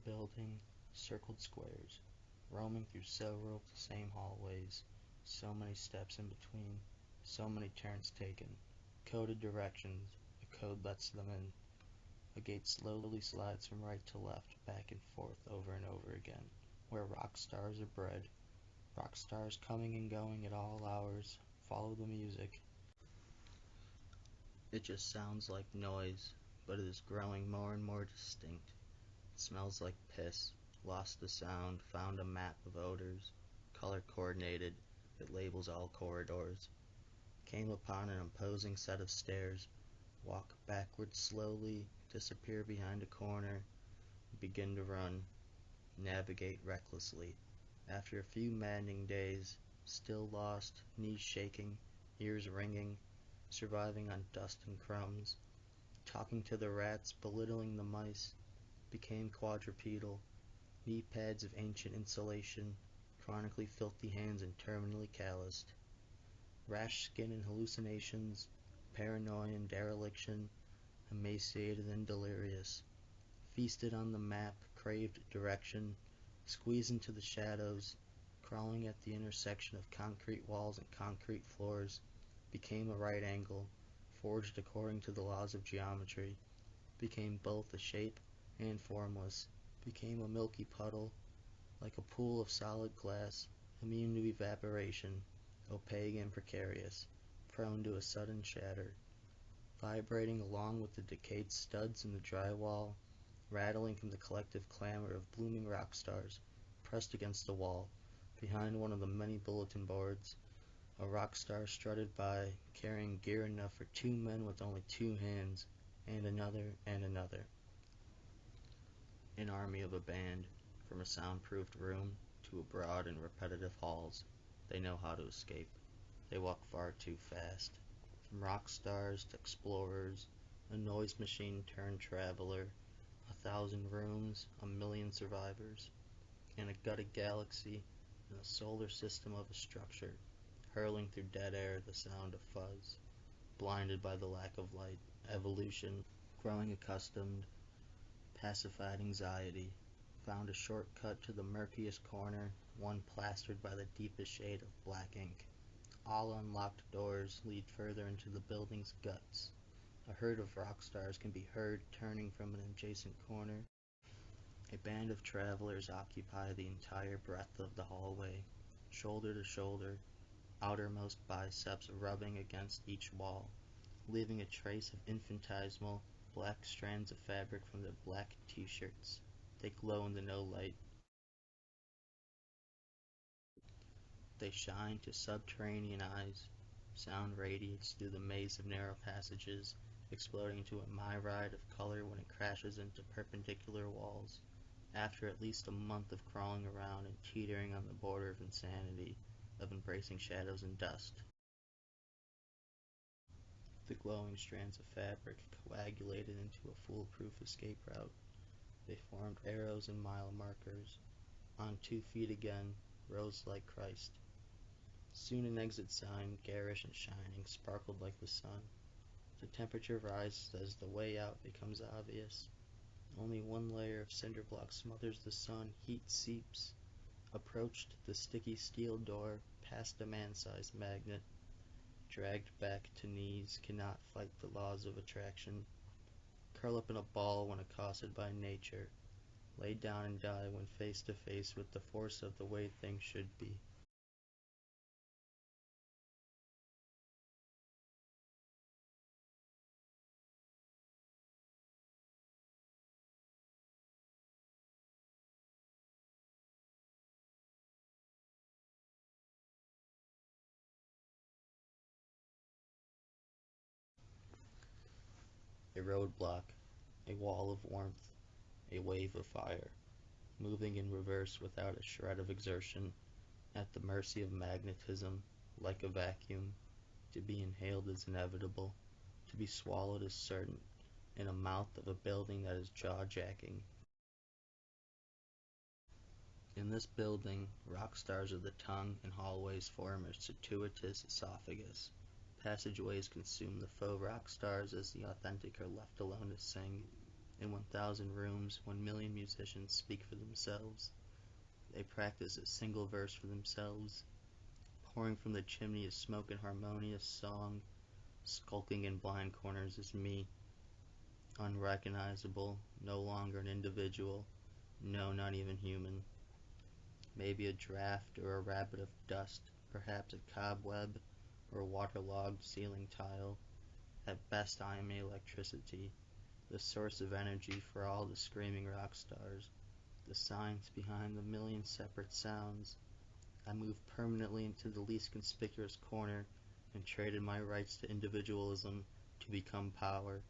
building circled squares, roaming through several of the same hallways, so many steps in between, so many turns taken, coded directions, a code lets them in. A gate slowly slides from right to left, back and forth over and over again, where rock stars are bred. Rock stars coming and going at all hours. Follow the music. It just sounds like noise, but it is growing more and more distinct. It smells like piss. Lost the sound, found a map of odors, color coordinated, it labels all corridors. Came upon an imposing set of stairs, walk backward slowly, disappear behind a corner, begin to run, navigate recklessly. After a few maddening days, still lost, knees shaking, ears ringing, surviving on dust and crumbs, talking to the rats, belittling the mice, became quadrupedal, knee pads of ancient insulation, chronically filthy hands and terminally calloused, rash skin and hallucinations, paranoia and dereliction, emaciated and delirious, feasted on the map, craved direction, squeezed into the shadows, crawling at the intersection of concrete walls and concrete floors, became a right angle, forged according to the laws of geometry, became both a shape and formless, became a milky puddle, like a pool of solid glass, immune to evaporation, opaque and precarious, prone to a sudden shatter, vibrating along with the decayed studs in the drywall, rattling from the collective clamor of blooming rock stars, pressed against the wall, behind one of the many bulletin boards, a rock star strutted by, carrying gear enough for two men with only two hands, and another, and another. An army of a band, from a soundproofed room to a broad and repetitive halls. They know how to escape. They walk far too fast. From rock stars to explorers, a noise machine turned traveler, 1,000 rooms, 1,000,000 survivors, and a gutted galaxy, and a solar system of a structure, hurling through dead air the sound of fuzz, blinded by the lack of light, evolution, growing accustomed, pacified anxiety, found a shortcut to the murkiest corner, one plastered by the deepest shade of black ink. All unlocked doors lead further into the building's guts. A herd of rock stars can be heard turning from an adjacent corner. A band of travelers occupy the entire breadth of the hallway, shoulder to shoulder, outermost biceps rubbing against each wall, leaving a trace of infinitesimal black strands of fabric from their black t-shirts. They glow in the no light. They shine to subterranean eyes. Sound radiates through the maze of narrow passages, exploding into a myriad of color when it crashes into perpendicular walls. After at least a month of crawling around and teetering on the border of insanity, of embracing shadows and dust, the glowing strands of fabric coagulated into a foolproof escape route. They formed arrows and mile markers. On 2 feet again, rose like Christ. Soon an exit sign, garish and shining, sparkled like the sun. The temperature rises as the way out becomes obvious. Only one layer of cinder block smothers the sun, heat seeps. Approached the sticky steel door, past a man-sized magnet. Dragged back to knees, cannot fight the laws of attraction. Curl up in a ball when accosted by nature. Lay down and die when face to face with the force of the way things should be. A roadblock, a wall of warmth, a wave of fire, moving in reverse without a shred of exertion, at the mercy of magnetism, like a vacuum. To be inhaled is inevitable, to be swallowed is certain, in a mouth of a building that is jaw-jacking. In this building, rock stars of the tongue and hallways form a circuitous esophagus. Passageways consume the faux rock stars as the authentic are left alone to sing. In 1,000 rooms, 1,000,000 musicians speak for themselves. They practice a single verse for themselves. Pouring from the chimney is smoke and harmonious song. Skulking in blind corners is me. Unrecognizable, no longer an individual. No, not even human. Maybe a draft or a rabbit of dust, perhaps a cobweb or a waterlogged ceiling tile. At best I am electricity, the source of energy for all the screaming rock stars, the science behind the million separate sounds. I moved permanently into the least conspicuous corner and traded my rights to individualism to become power.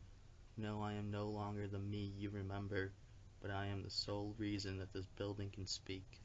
No, I am no longer the me you remember, but I am the sole reason that this building can speak.